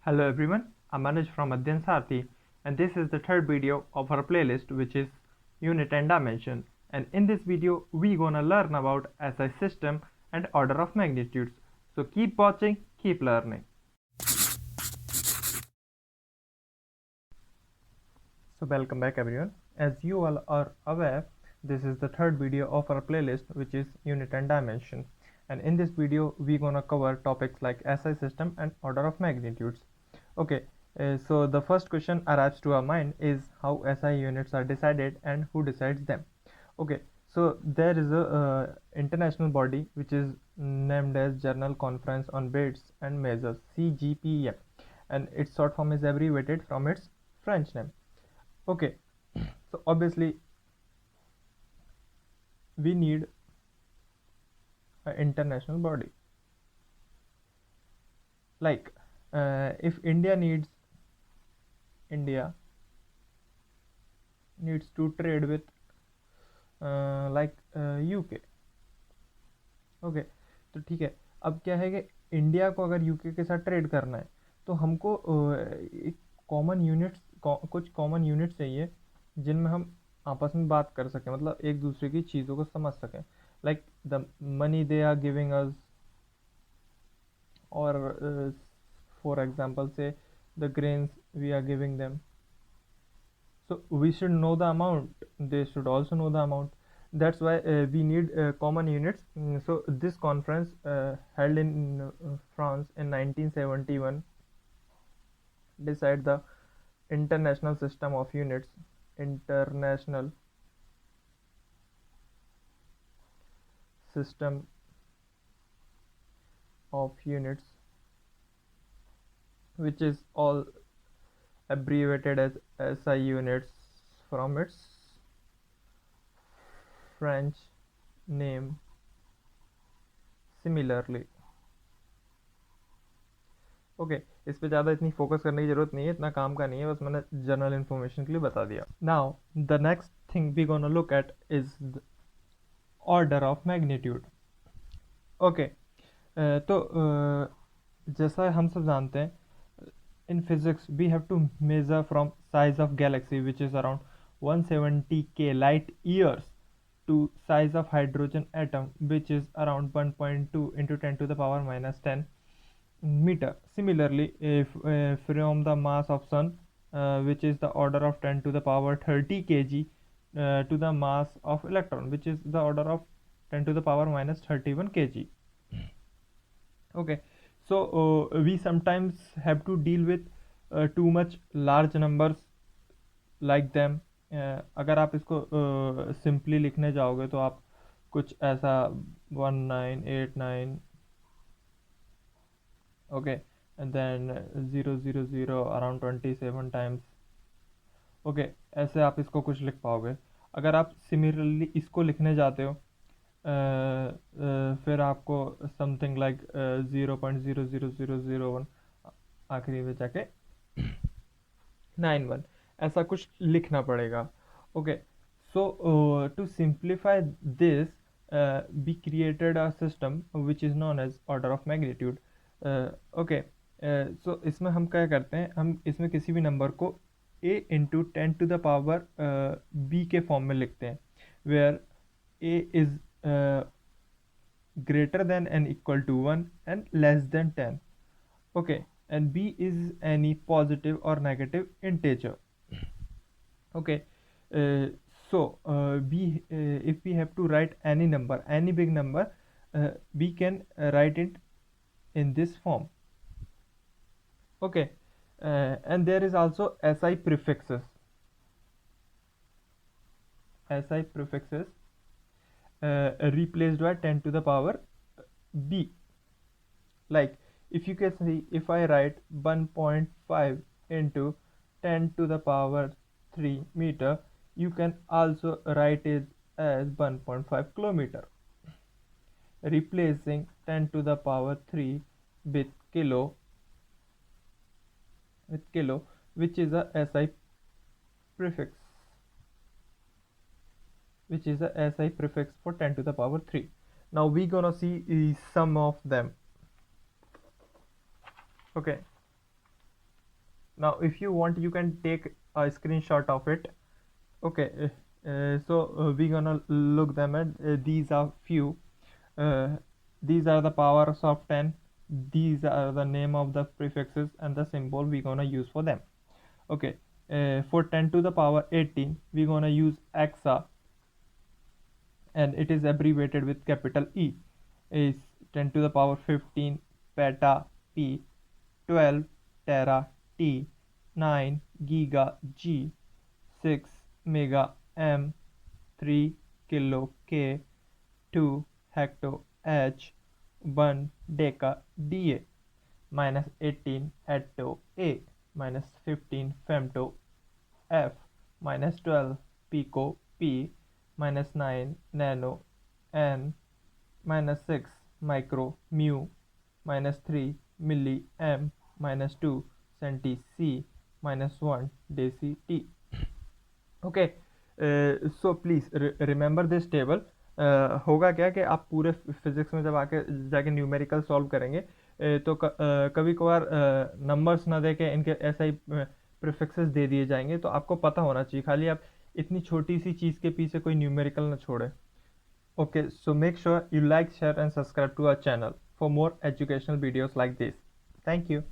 Hello everyone, I'm Anuj from Adyan Sarthi, and this is the third video of our playlist, which is Unit and Dimension. And in this video we gonna learn about SI system and order of magnitudes. So keep watching, keep learning. So welcome back everyone. As you all are aware, this is the third video of our playlist, which is Unit and Dimension. And in this video we gonna cover topics like SI system and order of magnitudes. Okay, so the first question arrives to our mind is how SI units are decided and who decides them. Okay, so there is a international body which is named as Journal Conference on Weights and Measures, CGPM, and its short form is abbreviated from its French name. Okay, so obviously we need an international body. Like if India needs to trade with UK. Okay, तो ठीक है। अब क्या है कि India को अगर UK के साथ ट्रेड करना है तो हमको एक कॉमन यूनिट्स कुछ कॉमन यूनिट्स चाहिए जिनमें हम आपस में बात कर सकें, मतलब एक दूसरे की चीज़ों को समझ सकें। Like the money they are giving us, और for example say the grains we are giving them, so we should know the amount, they should also know the amount. That's why we need common units. So this conference held in France in 1971 decide the international system of units, international system of units, which is all abbreviated as SI units from its French name similarly. Okay इस पे ज़्यादा इतनी focus करने की ज़रूरत नहीं है, इतना काम का नहीं है, बस मैंने जनरल इन्फॉर्मेशन के लिए बता दिया. Now the next thing we gonna look at is order of magnitude. Okay, तो जैसा हम सब जानते हैं, in physics we have to measure from size of galaxy which is around 170k light years to size of hydrogen atom which is around 1.2 into 10 to the power minus 10 meter. Similarly, if from the mass of sun which is the order of 10 to the power 30 kg to the mass of electron which is the order of 10 to the power minus 31 kg. Okay, so we sometimes have to deal with too much large numbers like them. अगर आप इसको simply लिखने जाओगे तो आप कुछ ऐसा 1989, okay, and then 000 around 27 times. Okay, ऐसे आप इसको कुछ लिख पाओगे. अगर आप सिमिलरली इसको लिखने जाते हो फिर आपको समथिंग लाइक 0.00001 आखिरी में जाके 91 ऐसा कुछ लिखना पड़ेगा. Okay, so to simplify this we created a system which is known as order of magnitude. Okay, so इसमें हम क्या करते हैं, हम इसमें किसी भी नंबर को a into 10 to the power b के फॉर्म में लिखते हैं, where a is greater than and equal to 1 and less than 10. Okay, and b is any positive or negative integer. Okay, uh, so if we have to write any number, any big number, we can write it in this form. Okay, and there is also SI prefixes. SI prefixes replaced by 10 to the power b. Like if you can see, if I write 1.5 into 10 to the power 3 meter, you can also write it as 1.5 kilometer, replacing 10 to the power 3 with kilo, which is a SI prefix, for 10 to the power 3. Now we gonna see some of them. Okay, Now if you want, you can take a screenshot of it. Okay, so we're gonna look them at these are few. uh, these are the powers of 10. These are the name of the prefixes and the symbol we're gonna use for them. Okay, for 10 to the power 18 we're gonna use exa, and it is abbreviated with capital E. Is 10 to the power 15 peta P, 12 tera T, 9 giga G, 6 mega M, 3 kilo K, 2 hecto H, 1 deca DA, minus 18 atto A, minus 15 femto F, minus 12 pico P, minus 9 nano N, minus 6 micro mu, minus 3 milli M, minus 2 centi C, minus 1 deci T. Okay, so please remember this table. होगा क्या कि आप पूरे physics में जब आके जाके numerical solve करेंगे, तो कभी कभार नंबर्स ना दे के इनके ऐसा ही प्रीफिक्सेस दे दिए जाएंगे, तो आपको पता होना चाहिए, खाली आप इतनी छोटी सी चीज़ के पीछे कोई न्यूमेरिकल ना छोड़े. Okay, so make sure you like, share and subscribe to our channel for more educational videos like this. Thank you.